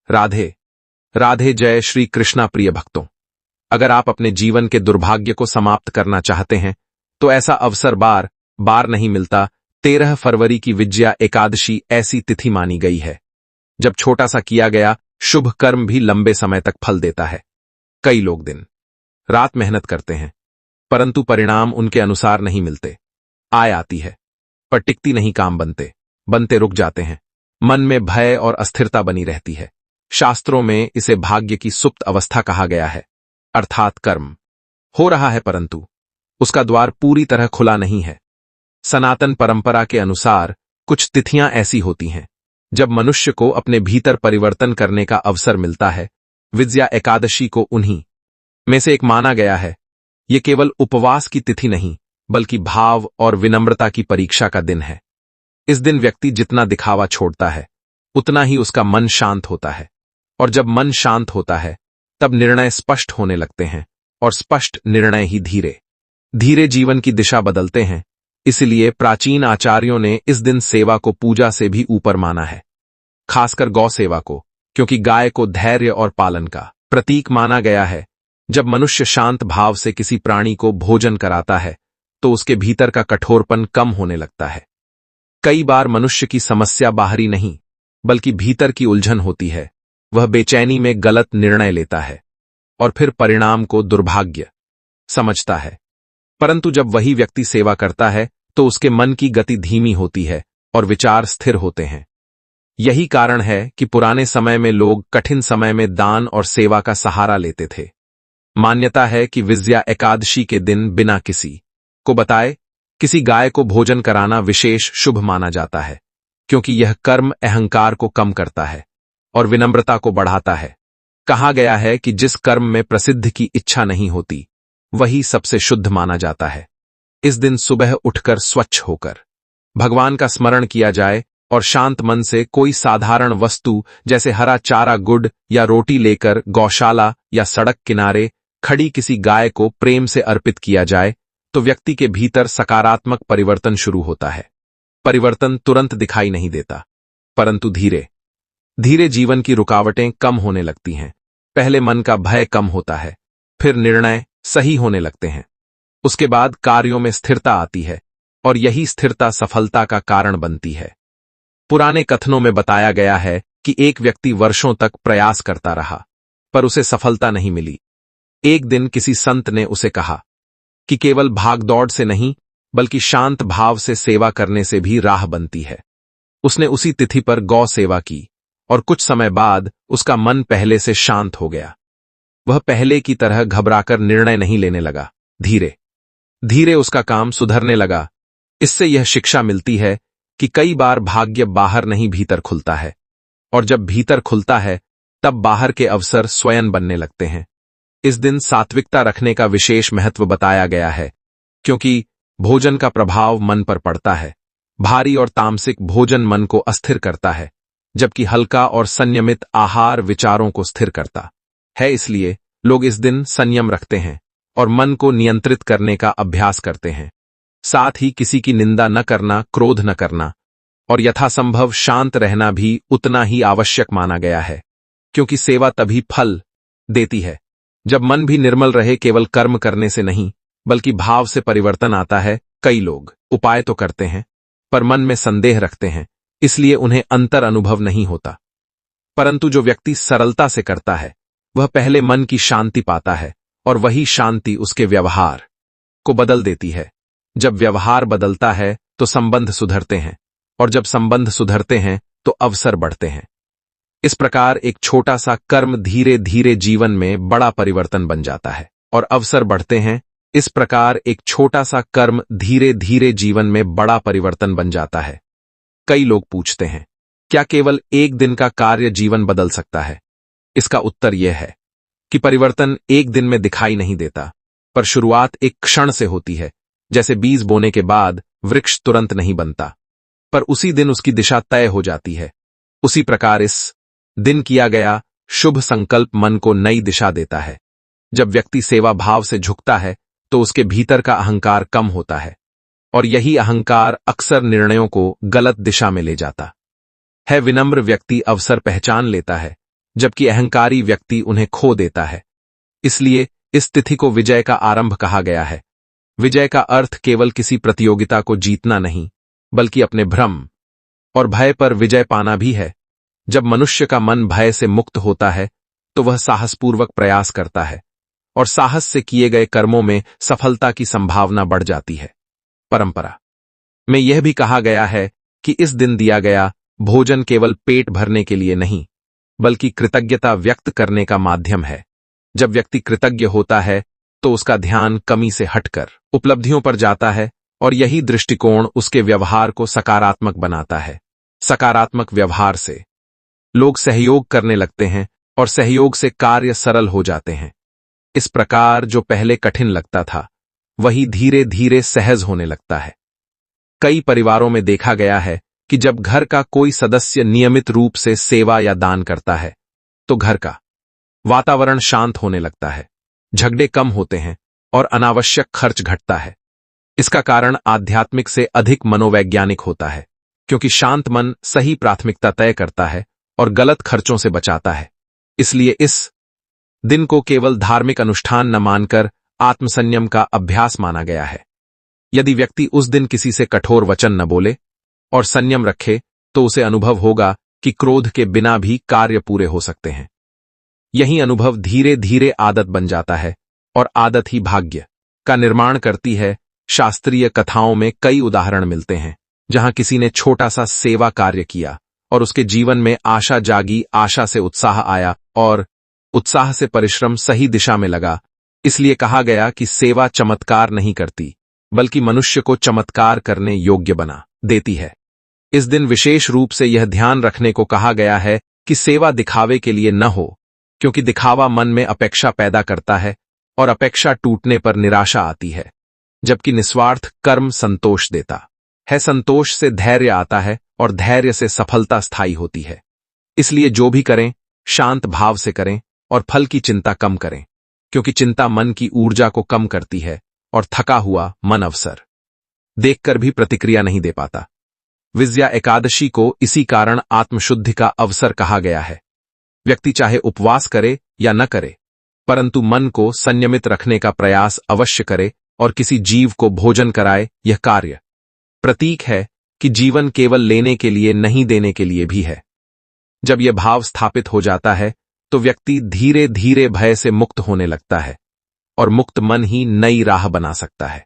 राधे राधे। जय श्री कृष्णा। प्रिय भक्तों, अगर आप अपने जीवन के दुर्भाग्य को समाप्त करना चाहते हैं तो ऐसा अवसर बार बार नहीं मिलता। 13 फरवरी की विजया एकादशी ऐसी तिथि मानी गई है जब छोटा सा किया गया शुभ कर्म भी लंबे समय तक फल देता है। कई लोग दिन रात मेहनत करते हैं परंतु परिणाम उनके अनुसार नहीं मिलते। आय आती है पर टिकती नहीं, काम बनते बनते रुक जाते हैं। मन में भय और अस्थिरता बनी रहती है। शास्त्रों में इसे भाग्य की सुप्त अवस्था कहा गया है, अर्थात कर्म हो रहा है परंतु उसका द्वार पूरी तरह खुला नहीं है। सनातन परंपरा के अनुसार कुछ तिथियां ऐसी होती हैं जब मनुष्य को अपने भीतर परिवर्तन करने का अवसर मिलता है। विजया एकादशी को उन्हीं में से एक माना गया है। ये केवल उपवास की तिथि नहीं बल्कि भाव और विनम्रता की परीक्षा का दिन है। इस दिन व्यक्ति जितना दिखावा छोड़ता है उतना ही उसका मन शांत होता है, और जब मन शांत होता है तब निर्णय स्पष्ट होने लगते हैं, और स्पष्ट निर्णय ही धीरे धीरे जीवन की दिशा बदलते हैं। इसलिए प्राचीन आचार्यों ने इस दिन सेवा को पूजा से भी ऊपर माना है, खासकर गौ सेवा को, क्योंकि गाय को धैर्य और पालन का प्रतीक माना गया है। जब मनुष्य शांत भाव से किसी प्राणी को भोजन कराता है तो उसके भीतर का कठोरपन कम होने लगता है। कई बार मनुष्य की समस्या बाहरी नहीं बल्कि भीतर की उलझन होती है। वह बेचैनी में गलत निर्णय लेता है और फिर परिणाम को दुर्भाग्य समझता है। परंतु जब वही व्यक्ति सेवा करता है तो उसके मन की गति धीमी होती है और विचार स्थिर होते हैं। यही कारण है कि पुराने समय में लोग कठिन समय में दान और सेवा का सहारा लेते थे। मान्यता है कि विजया एकादशी के दिन बिना किसी को बताए किसी गाय को भोजन कराना विशेष शुभ माना जाता है, क्योंकि यह कर्म अहंकार को कम करता है और विनम्रता को बढ़ाता है। कहा गया है कि जिस कर्म में प्रसिद्ध की इच्छा नहीं होती वही सबसे शुद्ध माना जाता है। इस दिन सुबह उठकर स्वच्छ होकर भगवान का स्मरण किया जाए और शांत मन से कोई साधारण वस्तु जैसे हरा चारा, गुड़ या रोटी लेकर गौशाला या सड़क किनारे खड़ी किसी गाय को प्रेम से अर्पित किया जाए तो व्यक्ति के भीतर सकारात्मक परिवर्तन शुरू होता है। परिवर्तन तुरंत दिखाई नहीं देता परंतु धीरे धीरे जीवन की रुकावटें कम होने लगती हैं। पहले मन का भय कम होता है, फिर निर्णय सही होने लगते हैं, उसके बाद कार्यों में स्थिरता आती है और यही स्थिरता सफलता का कारण बनती है। पुराने कथनों में बताया गया है कि एक व्यक्ति वर्षों तक प्रयास करता रहा पर उसे सफलता नहीं मिली। एक दिन किसी संत ने उसे कहा कि केवल भागदौड़ से नहीं बल्कि शांत भाव से सेवा करने से भी राह बनती है। उसने उसी तिथि पर गौ सेवा की और कुछ समय बाद उसका मन पहले से शांत हो गया। वह पहले की तरह घबराकर निर्णय नहीं लेने लगा। धीरे धीरे उसका काम सुधरने लगा। इससे यह शिक्षा मिलती है कि कई बार भाग्य बाहर नहीं भीतर खुलता है, और जब भीतर खुलता है तब बाहर के अवसर स्वयं बनने लगते हैं। इस दिन सात्विकता रखने का विशेष महत्व बताया गया है, क्योंकि भोजन का प्रभाव मन पर पड़ता है। भारी और तामसिक भोजन मन को अस्थिर करता है, जबकि हल्का और संयमित आहार विचारों को स्थिर करता है। इसलिए लोग इस दिन संयम रखते हैं और मन को नियंत्रित करने का अभ्यास करते हैं। साथ ही किसी की निंदा न करना, क्रोध न करना और यथासंभव शांत रहना भी उतना ही आवश्यक माना गया है, क्योंकि सेवा तभी फल देती है जब मन भी निर्मल रहे। केवल कर्म करने से नहीं बल्कि भाव से परिवर्तन आता है। कई लोग उपाय तो करते हैं पर मन में संदेह रखते हैं, इसलिए उन्हें अंतर अनुभव नहीं होता। परंतु जो व्यक्ति सरलता से करता है वह पहले मन की शांति पाता है और वही शांति उसके व्यवहार को बदल देती है। जब व्यवहार बदलता है तो संबंध सुधरते हैं, और जब संबंध सुधरते हैं तो अवसर बढ़ते हैं। इस प्रकार एक छोटा सा कर्म धीरे धीरे जीवन में बड़ा परिवर्तन बन जाता है और अवसर बढ़ते हैं। इस प्रकार एक छोटा सा कर्म धीरे धीरे जीवन में बड़ा परिवर्तन बन जाता है। कई लोग पूछते हैं, क्या केवल एक दिन का कार्य जीवन बदल सकता है? इसका उत्तर यह है कि परिवर्तन एक दिन में दिखाई नहीं देता, पर शुरुआत एक क्षण से होती है। जैसे बीज बोने के बाद वृक्ष तुरंत नहीं बनता, पर उसी दिन उसकी दिशा तय हो जाती है। उसी प्रकार इस दिन किया गया शुभ संकल्प मन को नई दिशा देता है। जब व्यक्ति सेवा भाव से झुकता है तो उसके भीतर का अहंकार कम होता है, और यही अहंकार अक्सर निर्णयों को गलत दिशा में ले जाता है। विनम्र व्यक्ति अवसर पहचान लेता है, जबकि अहंकारी व्यक्ति उन्हें खो देता है। इसलिए इस तिथि को विजय का आरंभ कहा गया है। विजय का अर्थ केवल किसी प्रतियोगिता को जीतना नहीं, बल्कि अपने भ्रम और भय पर विजय पाना भी है। जब मनुष्य का मन भय से मुक्त होता है तो वह साहसपूर्वक प्रयास करता है और साहस से किए गए कर्मों में सफलता की संभावना बढ़ जाती है। परंपरा में यह भी कहा गया है कि इस दिन दिया गया भोजन केवल पेट भरने के लिए नहीं, बल्कि कृतज्ञता व्यक्त करने का माध्यम है। जब व्यक्ति कृतज्ञ होता है तो उसका ध्यान कमी से हटकर उपलब्धियों पर जाता है और यही दृष्टिकोण उसके व्यवहार को सकारात्मक बनाता है। सकारात्मक व्यवहार से लोग सहयोग करने लगते हैं और सहयोग से कार्य सरल हो जाते हैं। इस प्रकार जो पहले कठिन लगता था वही धीरे धीरे सहज होने लगता है। कई परिवारों में देखा गया है कि जब घर का कोई सदस्य नियमित रूप से सेवा या दान करता है तो घर का वातावरण शांत होने लगता है, झगड़े कम होते हैं और अनावश्यक खर्च घटता है। इसका कारण आध्यात्मिक से अधिक मनोवैज्ञानिक होता है, क्योंकि शांत मन सही प्राथमिकता तय करता है और गलत खर्चों से बचाता है। इसलिए इस दिन को केवल धार्मिक अनुष्ठान न मानकर आत्मसंयम का अभ्यास माना गया है। यदि व्यक्ति उस दिन किसी से कठोर वचन न बोले और संयम रखे तो उसे अनुभव होगा कि क्रोध के बिना भी कार्य पूरे हो सकते हैं। यही अनुभव धीरे धीरे आदत बन जाता है और आदत ही भाग्य का निर्माण करती है। शास्त्रीय कथाओं में कई उदाहरण मिलते हैं जहां किसी ने छोटा सा सेवा कार्य किया और उसके जीवन में आशा जागी, आशा से उत्साह आया और उत्साह से परिश्रम सही दिशा में लगा। इसलिए कहा गया कि सेवा चमत्कार नहीं करती, बल्कि मनुष्य को चमत्कार करने योग्य बना देती है। इस दिन विशेष रूप से यह ध्यान रखने को कहा गया है कि सेवा दिखावे के लिए न हो, क्योंकि दिखावा मन में अपेक्षा पैदा करता है और अपेक्षा टूटने पर निराशा आती है, जबकि निस्वार्थ कर्म संतोष देता है। संतोष से धैर्य आता है और धैर्य से सफलता स्थायी होती है। इसलिए जो भी करें शांत भाव से करें और फल की चिंता कम करें, क्योंकि चिंता मन की ऊर्जा को कम करती है और थका हुआ मन अवसर देखकर भी प्रतिक्रिया नहीं दे पाता। विजया एकादशी को इसी कारण आत्मशुद्धि का अवसर कहा गया है। व्यक्ति चाहे उपवास करे या न करे, परंतु मन को संयमित रखने का प्रयास अवश्य करे और किसी जीव को भोजन कराए। यह कार्य प्रतीक है कि जीवन केवल लेने के लिए नहीं, देने के लिए भी है। जब यह भाव स्थापित हो जाता है तो व्यक्ति धीरे धीरे भय से मुक्त होने लगता है और मुक्त मन ही नई राह बना सकता है।